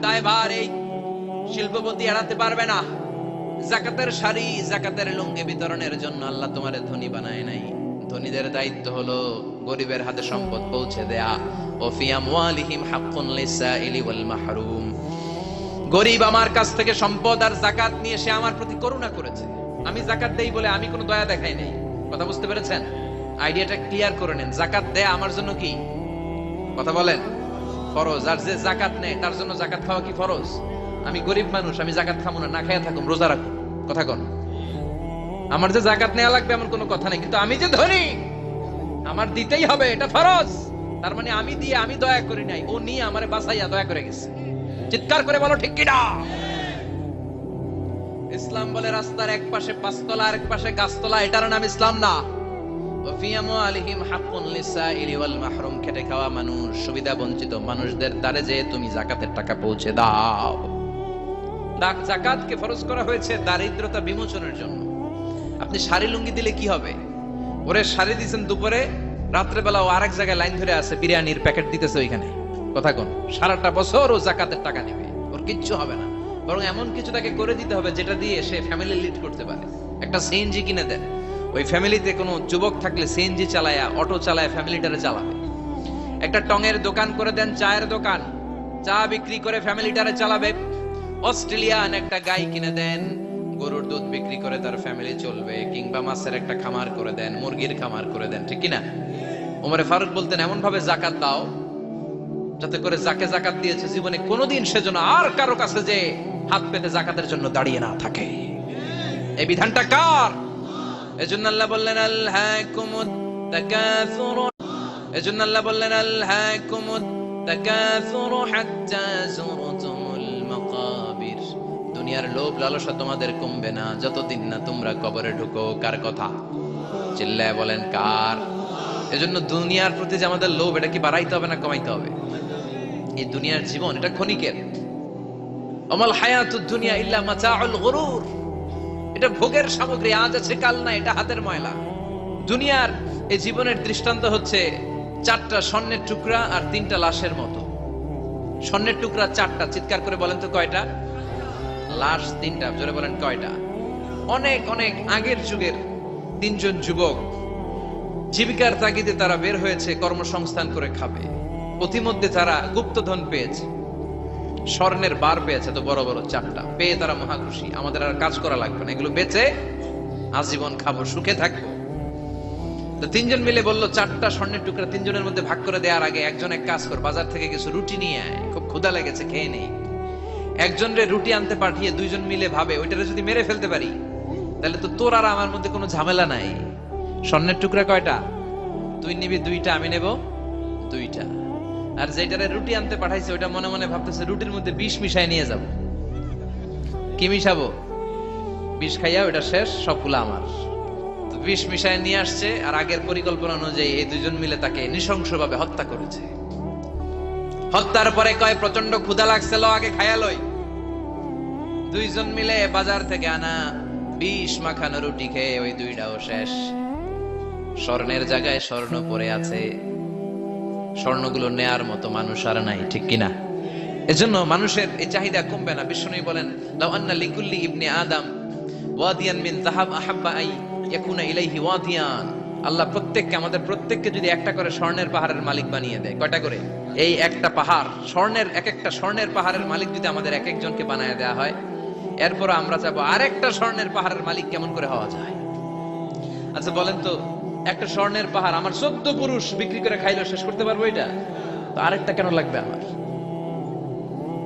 দায়ভার এই শিল্পপতি এড়াতে পারবে না। যাকাতের শাড়ি, যাকাতের লুঙ্গি বিতরণের জন্য আল্লাহ তোমারে ধনী বানায় নাই। ধনীদের দায়িত্ব হলো গরিবের হাতে সম্পদ পৌঁছে দেয়া। ও ফি আমওয়ালিহিম হাক্কুন লিসাইলি ওয়াল মাহরুম। গরিব আমার কাছ থেকে সম্পদ আর যাকাত নিয়ে সে আমার প্রতি করুণা করেছে। আমি যাকাত দেই বলে আমি কোনো দয়া দেখাই নাই। কথা বুঝতে পেরেছেন? আইডিয়াটা ক্লিয়ার করে নেন। যাকাত দেয়া আমার জন্য কি? কথা বলেন, ফরজ। আর যে যাকাত নেয় তার জন্য যাকাত খাওয়া কি ফরজ? আমি গরিব মানুষ, আমি যাকাত খাবো না, না খাইয়া থাকুম, রোজা রাখুন। কথা কন। আমার যে যাকাত নেওয়া লাগবে এমন কোনো কথা নেই, কিন্তু আমি যে ধনী, আমার দিতেই হবে, এটা ফরজ। তার মানে আমি দিয়ে আমি দয়া করি নাই, ও নিয়ে আমারে বাঁচাইয়া দয়া করে গেছে। চিৎকার করে বলো ঠিক কিনা? ইসলাম বলে রাস্তার এক পাশে 5 তলা আর এক পাশে গাছতলা, এটার নাম ইসলাম না। খেটে খাওয়া মানুষ, সুবিধা বঞ্চিত মানুষদের দ্বারে যে তুমি যাকাতের টাকা পৌঁছে দাও। যাকাতকে ফরজ করা হয়েছে দারিদ্রতা বিমোচনের জন্য। আপনি শাড়ি লুঙ্গি দিলে কি হবে? ওরে শাড়ি দিচ্ছেন দুপুরে, রাত্রে বেলা ও আরেক জায়গায় লাইন ধরে আছে, বিরিয়ানির প্যাকেট দিতেছে ওইখানে। কথা কোন? সারাটা বছর ও যাকাতের টাকা নেবে, ওর কিচ্ছু হবে না। বরং এমন কিছু তাকে করে দিতে হবে যেটা দিয়ে সে ফ্যামিলি লিড করতে পারে। একটা সিএনজি কিনে দেন, ওই ফ্যামিলিতে কোনো যুবক থাকলে সিএনজি চালায়া, অটো চালায় ফ্যামিলিটারে চালাবে। একটা টঙের দোকান করে দেন, চায়ের দোকান, চা বিক্রি করে ফ্যামিলিটারে চালাবে। অস্ট্রেলিয়ান একটা গাই কিনে দেন, গরুর দুধ বিক্রি করে তার ফ্যামিলি চলবে। কিংবা মাছের একটা খামার করে দেন, মুরগির খামার করে দেন, ঠিক কিনা? ওমরে ফারুক বলতেন, এমন ভাবে যাকাত দাও যাতে করে যাকে যাকাত দিয়েছে জীবনে কোনোদিন সেজন্য আর কারো কাছে যে হাত পেতে যাকাতের জন্য দাঁড়িয়ে না থাকে। এই বিধানটা কার? এজন্য আল্লাহ বললেন আলহাকুমুত তাকাসুর। এজন্য আল্লাহ বললেন আলহাকুমুত তাকাসুরু হাত্তা যুরতুমুল মাকাবির, দুনিয়ার লোভ লালসা তোমাদের কমবে না যতদিন না তোমরা কবরে ঢুকো। কার কথা? চিল্লায় বলেন কার? এজন্য দুনিয়ার প্রতি যে আমাদের লোভ, এটা কি বাড়াইতে হবে না কমাইতে হবে? এই দুনিয়ার জীবন এটা ক্ষণিকের। আমাল হায়াতুদ দুনিয়া ইল্লা মাতাউল গুরুর, এটা ভোগের সামগ্রী, আজ আছে কাল নাই, এটা হাতের ময়লা। দুনিয়ার এই জীবনের দৃষ্টান্ত হচ্ছে 4টা স্বর্ণের টুকরা আর 3টা লাশের মতো। স্বর্ণের টুকরা 4টা, চিৎকার করে বলেন তো কয়টা? লাশ 3টা, জোরে বলেন কয়টা? অনেক অনেক আগের যুগের 3জন যুবক জীবিকার তাগিদে তারা বের হয়েছে কর্মসংস্থান করে খাবে। পথিমধ্যে তারা গুপ্তধন পেয়েছে, স্বর্ণের বার পেয়েছে, তো বড় বড় 4টা পেয়ে তারা মহা খুশি। আমাদের আর কাজ করা লাগবে না, এগুলো বেচে আজীবন খাবো, সুখে থাকবো। তো 3জন মিলে বললো 4টা স্বর্ণের টুকরা 3জনের মধ্যে ভাগ করে দেওয়ার আগে একজন এক কাজ কর, বাজার থেকে কিছু রুটি নিয়ে আয়, খুব ক্ষুধা লেগেছে, খেয়ে নেই। একজনের রুটি আনতে পাঠিয়ে 2জন মিলে ভাবে ওইটারে যদি মেরে ফেলতে পারি তাহলে তো তোর আর আমার মধ্যে কোনো ঝামেলা নাই। স্বর্ণের টুকরা কয়টা? তুই নিবি 2টা, আমি নেব 2টা। আর যেটারে রুটি আনতে পাঠাইছে ওইটা মনে মনে ভাবতেছে রুটির মধ্যে বিষ মিশাই নিয়ে যাব। কি মিশাবো? বিষ খাইয়া ওইটা শেষ, সবগুলো আমার। তো বিষ মিশাই নিয়ে আসছে, আর আগের পরিকল্পনা অনুযায়ী এই 2জন মিলে তাকে নৃশংসভাবে হত্যা করেছে। হত্যার পরে কয় প্রচন্ড ক্ষুধা লাগছে, ল আগে খাইয়া লই। 2জন মিলে বাজার থেকে আনা বিষ মাখানো রুটি খেয়ে ওই 2টাও শেষ। স্বর্ণের জায়গায় স্বর্ণ পড়ে আছে, স্বর্ণগুলো নেয়ার মতো মানুষ আর নাই, ঠিক কিনা? এজন্য মানুষের এই চাহিদা কমবে না। বিষ্ণু বলেন, লাউ আন্না লিকুল্লি ইবনে আদম ওয়াদিয়ান মিন যাহাব আহাব্বা আই ইয়াকুনা ইলাইহি ওয়াদিয়ান। আল্লাহ প্রত্যেককে, আমাদের প্রত্যেককে যদি একটা করে স্বর্ণের পাহাড়ের মালিক বানিয়ে দেয়, কয়টা করে? এই একটা পাহাড় স্বর্ণের, এক একটা স্বর্ণের পাহাড়ের মালিক যদি আমাদের এক একজনকে বানায় দেওয়া হয়, এরপর আমরা চাবো আরেকটা স্বর্ণের পাহাড়ের মালিক কেমন করে হওয়া যায়। আচ্ছা বলেন তো, একটা স্বর্ণের পাহাড় আমার 14 পুরুষ বিক্রি করে খাইলেও শেষ করতে পারবো এটা? তো আরেকটা কেন লাগবে আমার?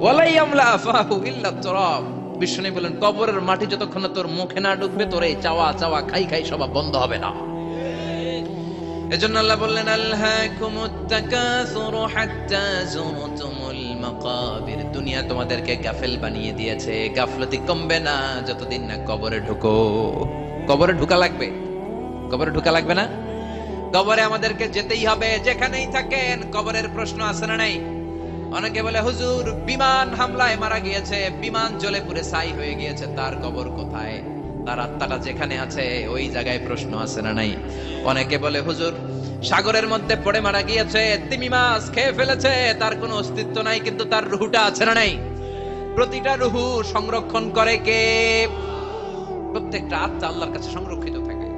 ওয়ালাই আমলা আফাহু ইল্লা তুরাব। বিষ্ণু বলেন, কবরের মাটি যতক্ষণ না তোর মুখে না ঢুকবে, তোর এই চাওয়া চাওয়া খাই খাই সব বন্ধ হবে না। এজন্য আল্লাহ বললেন, আলহাকুমুত তাকাসুরু হাত্তা যুরতুমুল মাকাবির। দুনিয়া তোমাদেরকে গাফেল বানিয়ে দিয়েছে, গাফলতি কমবে না যতদিন না কবরে ঢুকো। কবরে ঢুকা লাগবে, কবরে ঢুকা লাগবে না? কবরে আমাদেরকে যেতেই হবে, যেখানেই থাকেন। কবরের প্রশ্ন আছে না নাই? অনেকে বলে, হুজুর বিমান হামলায় মারা গিয়েছে, বিমান জ্বলে পুড়ে ছাই হয়ে গিয়েছে, তার কবর কোথায়? তার আত্মাটা যেখানে আছে ওই জায়গায় প্রশ্ন আছে না নাই? অনেকে বলে, হুজুর সাগরের মধ্যে পড়ে মারা গিয়েছে, তিমি মাছ খেয়ে ফেলেছে, তার কোনো অস্তিত্ব নাই, কিন্তু তার রুহুটা আছে না নাই? প্রতিটা রুহু সংরক্ষণ করে কে? প্রত্যেকটা আত্মা আল্লাহর কাছে সংরক্ষিত থাকে।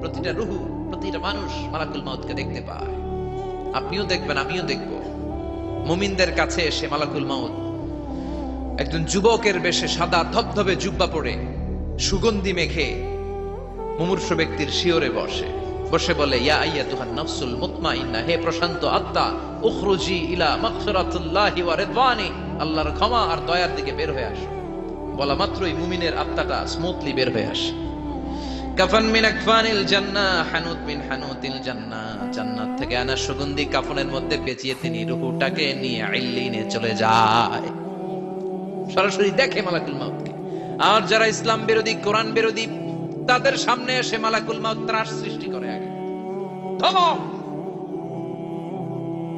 প্রতিটা রুহু, প্রতিটা মানুষ মালাকুল মাউতকে দেখতে পায়। আপনিও দেখবেন, আমিও দেখব। মুমিনদের কাছে এসে মালাকুল মাউত একজন যুবকের বেশে সাদা ধবধবে জুব্বা পরে সুগন্ধি মেখে মুমূর্ষু ব্যক্তির শিওরে বসে বসে বলে, ইয়া আইয়াতুহান নাফসুল মুতমাইন্না, হে প্রশান্ত আত্মা, উখরুজি ইলা মাগফিরাতিল্লাহি ওয়া রিদওয়ানি, আল্লাহর ক্ষমা আর দয়ার দিকে বের হয়ে আসো। বলা মাত্রই মুমিনের আত্মাটা স্মুথলি বের হয়ে আসে। কাফান মিন আকফানিল জান্নাহ, হানুত মিন হানুতিল জান্নাহ, জান্নাত থেকে আনা সুগন্ধি কাফনের মধ্যে পেঁচিয়ে তিনি রূহটাকে নিয়ে ইল্লিনে চলে যায়। সরাসরি দেখে মালাকুল মাউতকে। আর যারা ইসলাম বিরোধী, কোরআন বিরোধী, তাদের সামনে এসে মালাকুল মাউত ত্রাস সৃষ্টি করে। আগে ধমক।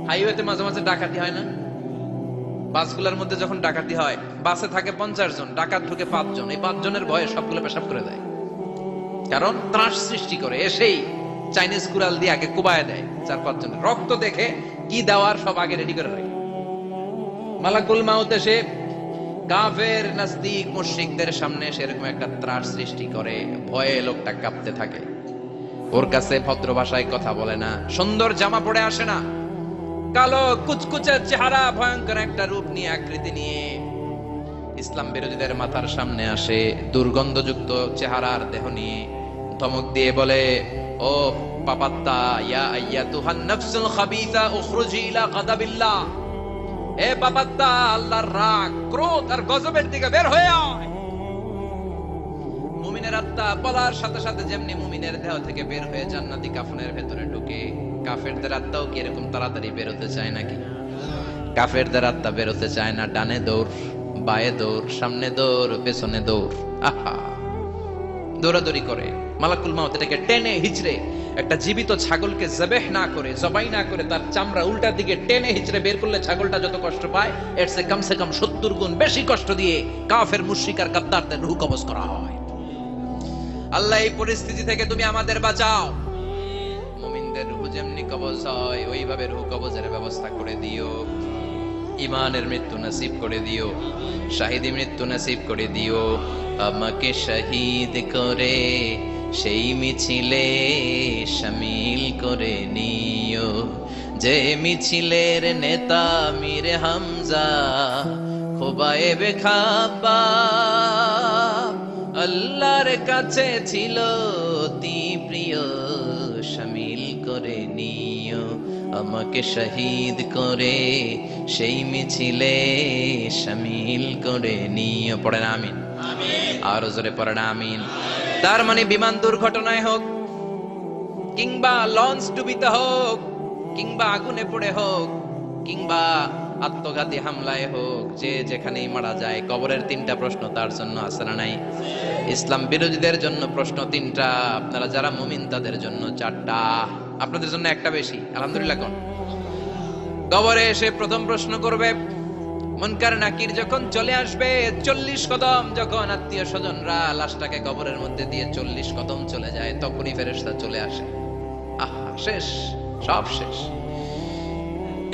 হাইওয়েতে মাঝে মাঝে ডাকাতি হয় না? বাসগুলোর মধ্যে যখন ডাকাতি হয়, বাসে থাকে 50 জন, ডাকাত ঢুকে 5 জন, এই 5 জনের ভয়ে সবগুলো পেশাব করে দেয়। কারণ ত্রাস সৃষ্টি করে, এসেই চাইনিজ কুড়াল দিয়ে আগে কুবায় দেয় 4-5 জনের। রক্ত দেখে কি দেওয়ার সব আগে রেডি করে রাখে। মালাকুল মাউত এসে কাফের নাস্তিক মুশরিকদের সামনে সেরকম একটা ত্রাস সৃষ্টি করে, ভয়ে লোকটা কাঁপতে থাকে। ওর কাছে ভদ্র ভাষায় কথা বলে না, সুন্দর জামা পরে আসে না, কালো কুচকুচে চেহারা, ভয়ঙ্কর একটা রূপ নিয়ে, আকৃতি নিয়ে ইসলাম বিরোধীদের মাথার সামনে আসে, দুর্গন্ধযুক্ত চেহারার দেহ নিয়ে ধমক দিয়ে বলে, ও পাপাত্তা, ইয়া আইয়াতুহান নাফসুল খাবিসা উখরুজি ইলা গাদাবিল্লাহ, এ পাপাত্তা, আল্লাহর রাগ, ক্রোধ আর গজবের দিকে বের হয়ে আয়। মুমিনের আত্মা বলার সাথে সাথে যেমনি মুমিনের দেহ থেকে বের হয়ে জান্নাতি কাফনের ভেতরে ঢুকে, কাফেরদের আত্মাও কি এরকম তাড়াতাড়ি বের হতে চায় নাকি? কাফেরদের আত্মা বেরোতে চায় না, ডানে দৌড়, বায়ে দৌড়, সামনে দৌড়, পেছনে দৌড়, আহা দৌড়াদৌড়ি করে। মালাকুল মাউত এটাকে টেনে হিচড়ে, একটা জীবিত ছাগলকে জবেহ না করে, জবাই না করে, তার চামড়া উল্টার দিকে টেনে হিচড়ে বের করলে ছাগলটা যত কষ্ট পায়, এর চেয়ে কমসে কম 70 গুণ বেশি কষ্ট দিয়ে কাফের মুশরিক আর গাদ্দারদের রূহ কবজ করা হয়। আল্লাহ এই পরিস্থিতি থেকে তুমি আমাদের বাঁচাও। মুমিনদের রূহ যেমনি কবজ হয় ওইভাবে রূহ কবজের ব্যবস্থা করে দিও। ইমানের মৃত্যু নসিব করে দিও, শাহিদি মৃত্যু নসিব করে দিও। আমাকে শহীদ করে সেই মিছিলে শামিল করে নিও, যে মিছিলের নেতা মীর হামজা খোবায়েবে খাব্বাব, আল্লাহর কাছে ছিল অতি প্রিয়, শামিল করে নিও। আমাকে শহীদ করে সেই মিছিলে শামিল করে নিও। পড়েন আমিন, আরো জোরে পড়েন আমিন। তার মানে বিমান দুর্ঘটনায় হোক, কিংবা লঞ্চ ডুবিতে হোক, কিংবা আগুনে পড়ে হোক, কিংবা আত্মঘাতী হামলায় হোক, যে যেখানেই মারা যায়, কবরের 3টা প্রশ্ন তার জন্য আছে না নাই? ইসলাম বিরোধীদের জন্য প্রশ্ন 3টা, আপনারা যারা মুমিন তাদের জন্য 4টা, আপনাদের জন্য একটা বেশি। আলহামদুলিল্লাহ। কোন কবরে এসে প্রথম প্রশ্ন করবে মুনকার নাকির, যখন চলে আসবে 40 কদম, যখন আত্মীয় স্বজনরা লাশটাকে কবরের মধ্যে দিয়ে 40 কদম চলে যায়, তখনই ফেরেশতা চলে আসে। আহা, শেষ, সব শেষ।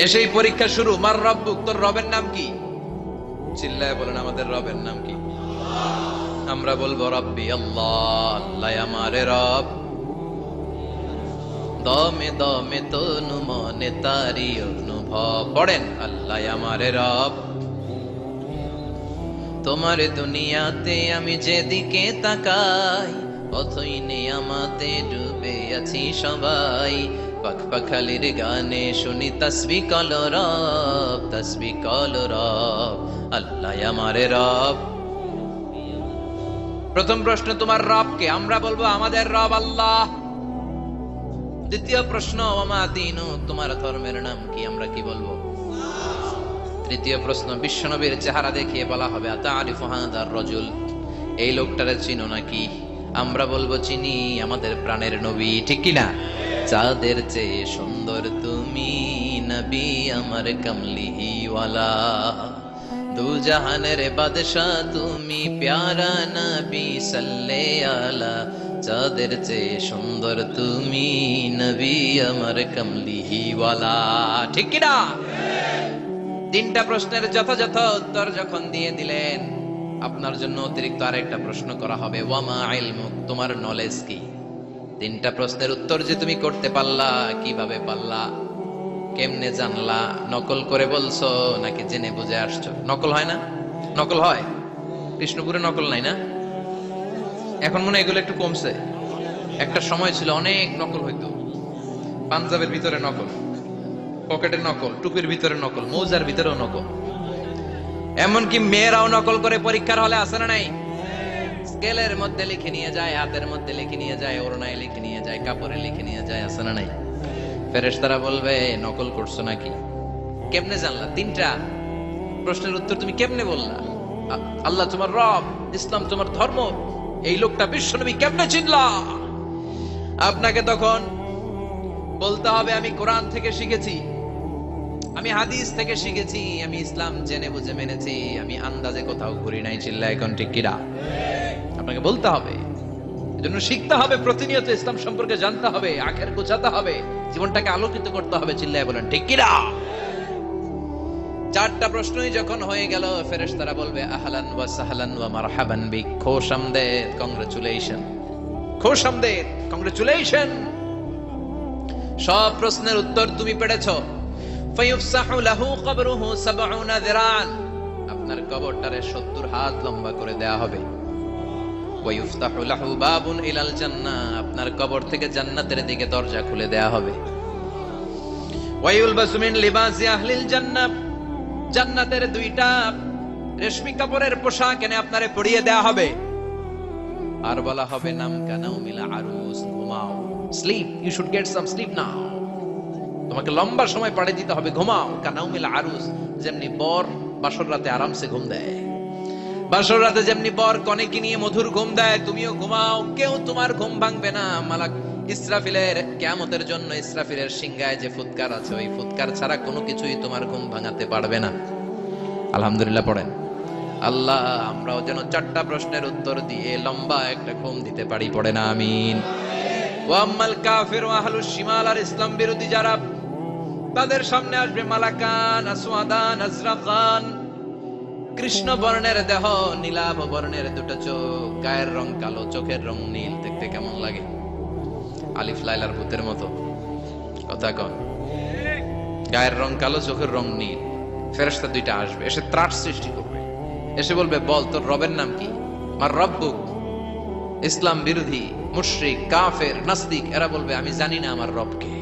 এসেই পরীক্ষা শুরু। মার রব্বুক, তোর রবের নাম কি? চিল্লায় বলেন আমাদের রবের নাম কি? আমরা বলবো রব্বি আল্লাহ, আল্লাহ আমারে রব। দমে দমে তনু মনে তারি অনুভব। পড়েন আল্লাহ আমারে রব। তোমার দুনিয়াতে আমি যেদিকে তাকাই, অথই নিয়ামতে ডুবে আছি সবাই। পাখপাখালির গানে শুনি তাসবিহ কল রব, তাসবিহ কল রব, আল্লাহ আমারে রব। প্রথম প্রশ্ন, তোমার রব কে? আমরা বলবো আমাদের রব আল্লাহ। দ্বিতীয় প্রশ্ন, ওমা দীনু, তোমার ধর্মের নাম কি? আমরা কি বলবো? তৃতীয় প্রশ্ন, বিশ্বনবীর চেহারা দেখিয়ে বলা হবে আতারিফু হাদার রাজুল, এই লোকটারে চিনো নাকি? আমরা বলবো চিনি, আমাদের প্রাণের নবী, ঠিক কি না? চাঁদের চেয়ে সুন্দর তুমি নবী আমার কামলিওয়ালা, দু জাহানের বাদশাহ তুমি প্যারা নবী সাল্লে আলা, চাঁদের চেয়ে সুন্দর তুমি নবী আমার কামলিওয়ালা, ঠিক কি না? 3টা প্রশ্নের যথাযথ উত্তর যখন দিয়ে দিলেন, আপনার জন্য অতিরিক্ত আরেকটা প্রশ্ন করা হবে, ওয়ামা ইলমুক, তোমার নলেজ কি? 3টা প্রশ্নের উত্তর যে তুমি করতে পারলা, কিভাবে পারলা, কেমনে জানলা? নকল করে বলছো নাকি জেনে বুঝে আসছো? নকল হয় না? নকল হয়? কৃষ্ণপুরে নকল নাই না? এখন মনে হয় এগুলো একটু কমছে। একটা সময় ছিল অনেক নকল হইতো। পাঞ্জাবের ভিতরে নকল, পকেটের নকল, টুপির ভিতরে নকল, মৌজার ভিতরেও নকল, এমনকি মেয়েরাও নকল করে পরীক্ষার হলে আসে না নাই? স্কেলের মধ্যে লিখে নিয়ে যায়, হাতের মধ্যে লিখে নিয়ে যায়, ওড়নায় লিখে নিয়ে যায়, কাপড়ে লিখে নিয়ে যায়, আসে না নাই? ফেরেশতারা বলবে নকল করছো নাকি? কেমনে জানলা? 3টা প্রশ্নের উত্তর তুমি কেমনে বললা? আল্লাহ তোমার রব, ইসলাম তোমার ধর্ম, এই লোকটা বিশ্বনবী, কেমনে চিনলা? আপনাকে তখন বলতে হবে আমি কোরআন থেকে শিখেছি, আমি হাদিস থেকে শিখেছি, আমি ইসলাম জেনে বুঝে মেনেছি, আমি আন্দাজে কোথাও ঘুরি নাই। চিল্লা এখন ঠিক কিনা? আপনাকে বলতে হবে, এজন্য শিখতে হবে, প্রতিনিয়ত ইসলাম সম্পর্কে জানতে হবে, আখের গোছাতে হবে, জীবনটাকে আলোকিত করতে হবে। চিল্লায় বলেন ঠিক কিনা? 4টা প্রশ্নই যখন হয়ে গেল, ফেরেশতারা বলবে আহলান ওয়া সাহলান ওয়া মারহাবান বিক, খোশামদেদ, কংগ্রাচুলেশন, খোশামদেদ, কংগ্রাচুলেশন, সব প্রশ্নের উত্তর তুমি পেরেছো। ফায়ুফসাহু লাহু কবরুহু 70 যিরান, আপনার কবরটারে 70 হাত লম্বা করে দেয়া হবে। ওয়ায়ুফতাহু লাহু বাবুন ইলাল জান্নাহ, আপনার কবর থেকে জান্নাতের দিকে দরজা খুলে দেয়া হবে। ওয়ায়ুলবাসু মিন লিবাসি আহলিল জান্নাহ, জান্নাতের 2টা রেশমি কাপড়ের পোশাক এনে আপনারে পরিয়ে দেয়া হবে। আর বলা হবে নাম কানাউমিল আরুস, ঘুমাও, sleep, you should get some sleep now, তোমাকে লম্বা সময় পাড়ে দিতে হবে, ঘুমাও। কানাউমিল আরুস, যেমনি বর বাসর রাতে আরামসে ঘুম দেয়, বাসর রাতে যেমনি বর কনেকে নিয়ে মধুর ঘুম দেয়, তুমিও ঘুমাও, কেউ তোমার ঘুম ভাঙবে না। মালাক ইসরাফিলের কিয়ামতের জন্য ইসরাফিলের সিংহায় যে ফুৎকার আছে, ওই ফুৎকার ছাড়া কোনো কিছুই তোমার ঘুম ভাঙাতে পারবে না। আলহামদুলিল্লাহ পড়েন। আল্লাহ আমরাও যেন 4টা প্রশ্নের উত্তর দিয়ে লম্বা একটা ঘুম দিতে পারি, পড়ে না আমিন। ওয়াম্মাল কাফির ওয়া আহলুশ শিমাল, আর ইসলাম বিরোধী যারা, তাদের সামনে আসবে মালাকান আসওয়াদান আজরাকান, কৃষ্ণ বর্ণের দেহ, নীলাভ বর্ণের দুটো চোখ, গায়ের রং কালো, চোখের রং নীল। দেখতে কেমন লাগে? আলিফ লাইলার ভূতের মতো। কথা কন। গায়ের রং কালো, চোখের রং নীল। ফেরেশতা দুইটা আসবে, এসে ত্রাস সৃষ্টি করবে, এসে বলবে, বল তোর রবের নাম কি? মার রব্বুক। ইসলাম বিরোধী মুশরিক কাফের নাস্তিক এরা বলবে, আমি জানি না আমার রবকে,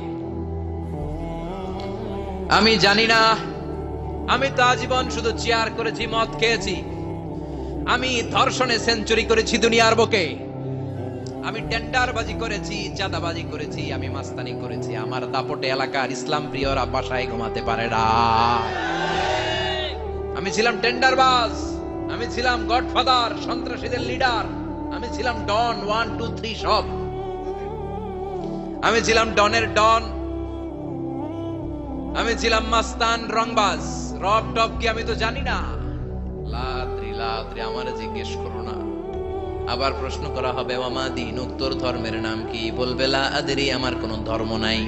আমি জানি না, আমি তো আজীবন শুধু চেয়ার করেছি, মদ খেয়েছি, আমি ধর্ষণে সেঞ্চুরি করেছি দুনিয়ার বুকে, আমি টেন্ডারবাজি করেছি, চাঁদাবাজি করেছি, আমি মাস্তানি করেছি, আমার দাপটে এলাকার ইসলাম প্রিয়রা বাসায় ঘুমাতে পারে না। আমি ছিলাম টেন্ডারবাজ, আমি ছিলাম গডফাদার, সন্ত্রাসীদের লিডার, আমি ছিলাম ডন 1 2 3 সব, আমি ছিলাম ডনের ডন, আমি ছিলাম মাস্তান রংবাজ। রব টপ কি আমি তো জানি না। লাদ্রি লাদ্রি আমারে জিজ্ঞেস করো না। আবার প্রশ্ন করা হবে, ওয়ামা দীনুক, তোর ধর্মের নাম কি? বলবে লা আদরি, আমার কোনো ধর্ম নাই,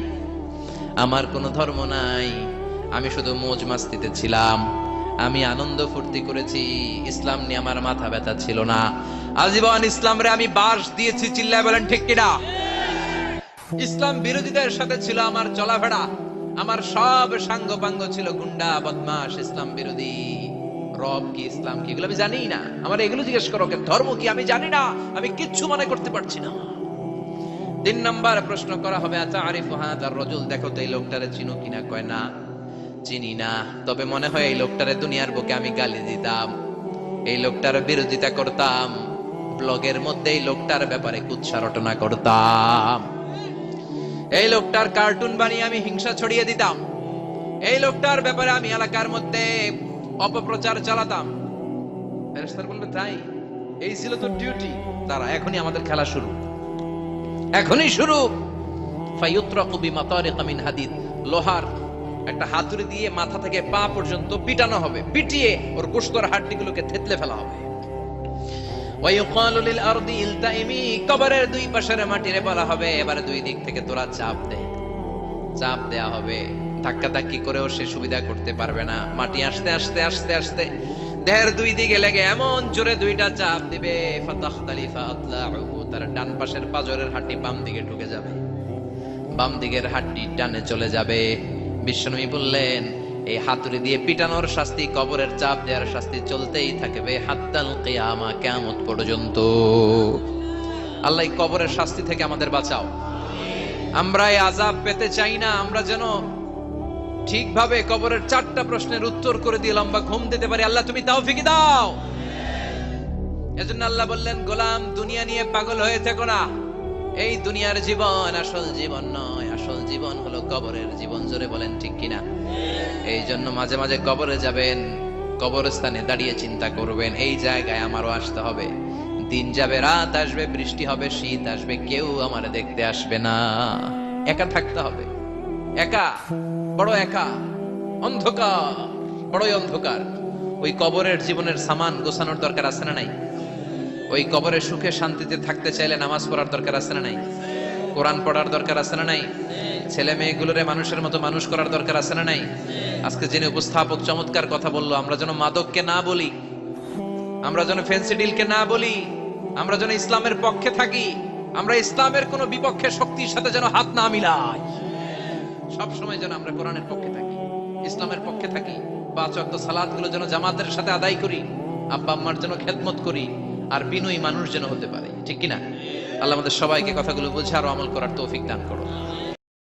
আমার কোনো ধর্ম নাই, আমি শুধু মৌজ মাস্তিতে ছিলাম, আমি আনন্দ ফুর্তি করেছি, ইসলাম নিয়ে আমার মাথা ব্যথা ছিল না, আজীবন ইসলামরে আমি বাস দিয়েছি। চিল্লায় বলেন ঠিক কিনা? ইসলাম বিরোধীদের সাথে ছিল আমার চলাফেরা, আমার সব সাঙ্গ পাঙ্গ ছিল গুন্ডা বদমাশ ইসলাম বিরোধী। রব কি, ইসলাম কি, এগুলো আমি জানি না। আমার এগুলো জিজ্ঞেস করো, ধর্ম কি আমি জানি না, আমি কিচ্ছু মনে করতে পারছি না। 3 নাম্বার প্রশ্ন করা হবে, আতারিফু হাযার রাজুল, দেখো তো এই লোকটারে চিনো কিনা? কয় না, চিনি না, তবে মনে হয় এই লোকটারে দুনিয়ার বুকে আমি গালি দিতাম, এই লোকটার বিরোধিতা করতাম, ব্লগের মধ্যে এই লোকটার ব্যাপারে কুৎসা রটনা করতাম, এই লোকটার কার্টুন বানিয়ে আমি হিংসা ছড়িয়ে দিতাম, এই লোকটার ব্যাপারে আমি এলাকার মধ্যে অপপ্রচার চালাতাম। ফেরেশতারা বলবে, তাই? এই ছিল তো ডিউটি। তারা এখনই আমাদের খেলা শুরু, এখনই শুরু। ফায়ুতরাকু বিমাতারিকা মিন হাদিদ, লোহার একটা হাতুড়ি দিয়ে মাথা থেকে পা পর্যন্ত পিটানো হবে, পিটিয়ে ওর গোশতর হাড্ডিগুলোকে থেতলে ফেলা হবে। ওয়ায়ুকালু লিল আরদি ইলতাইমি, কবরের দুই পাশের মাটিরে বলা হবে, এবারে দুই দিক থেকে তোরা চাপ দে, চাপ দেয়া হবে, ধাক্কা ধাক্কি করেও সে সুবিধা করতে পারবে না। মাটি আস্তে আস্তে আস্তে আস্তে দেহের দুই দিকে লেগে এমন জোরে দুইটা চাপ দিবে, ফাতাখতালিফা আতলাউহু, তার ডান পাশের পাজরের হাড্ডি বাম দিকে ঢুকে যাবে, বাম দিকের হাড্ডি ডানে চলে যাবে। বিশ্বনবী বললেন, এই হাতুড়ি দিয়ে পিটানোর শাস্তি, কবরের চাপ দেওয়ার শাস্তি চলতেই থাকবে হাত্তাল কিয়ামা, কিয়ামত পর্যন্ত। আল্লাহ এই কবরের শাস্তি থেকে আমাদের বাঁচাও। আমরা এই আযাব পেতে চাই না, আমরা যেন ঠিকভাবে কবরের 4টা প্রশ্নের উত্তর করে দিয়ে লম্বা ঘুম দিতে পারি। আল্লাহ তুমি তৌফিক দাও। এজন্য আল্লাহ বললেন, গোলাম দুনিয়া নিয়ে পাগল হয়ে থেকো না, এই দুনিয়ার জীবন আসল জীবন নয়, আসল জীবন হলো কবরের জীবন। জোরে বলেন ঠিক কিনা? এই জন্য মাঝে মাঝে কবরে যাবেন, কবরস্থানে দাঁড়িয়ে চিন্তা করবেন, এই জায়গায় আমারও আসতে হবে। দিন যাবে, রাত আসবে, বৃষ্টি হবে, শীত আসবে, কেউ আমার দেখতে আসবে না, একা থাকতে হবে, একা, বড় একা, অন্ধকার, বড়ই অন্ধকার। ওই কবরের জীবনের সামান গোছানোর দরকার আছে না নাই? ওই কবরে সুখে শান্তিতে থাকতে চাইলে নামাজ পড়ার দরকার আছে না নাই? কোরআন পড়ার দরকার আছে না নাই? ছেলে মেয়েগুলোরে মানুষের মতো মানুষ করার দরকার আছে না নাই? আজকে যিনি উপস্থাপক চমৎকার কথা বললো, আমরা যেন মাদককে না বলি, আমরা যেন ফেন্সিডিলকে না বলি, আমরা যেন ইসলামের পক্ষে থাকি, আমরা ইসলামের কোন বিপক্ষে শক্তির সাথে যেন হাত না মিলাই, সব সময় যেন আমরা কোরআনের পক্ষে থাকি, ইসলামের পক্ষে থাকি। 5 ওয়াক্ত সালাত গুলো যেন জামাতের সাথে আদায় করি, আব্বা আম্মার যেন খেদমত করি, আর বিনয়ী মানুষ যেন হতে পারে, ঠিক কিনা? আল্লাহ আমাদের সবাইকে কথাগুলো বুঝে আর আমল করার তৌফিক দান করো।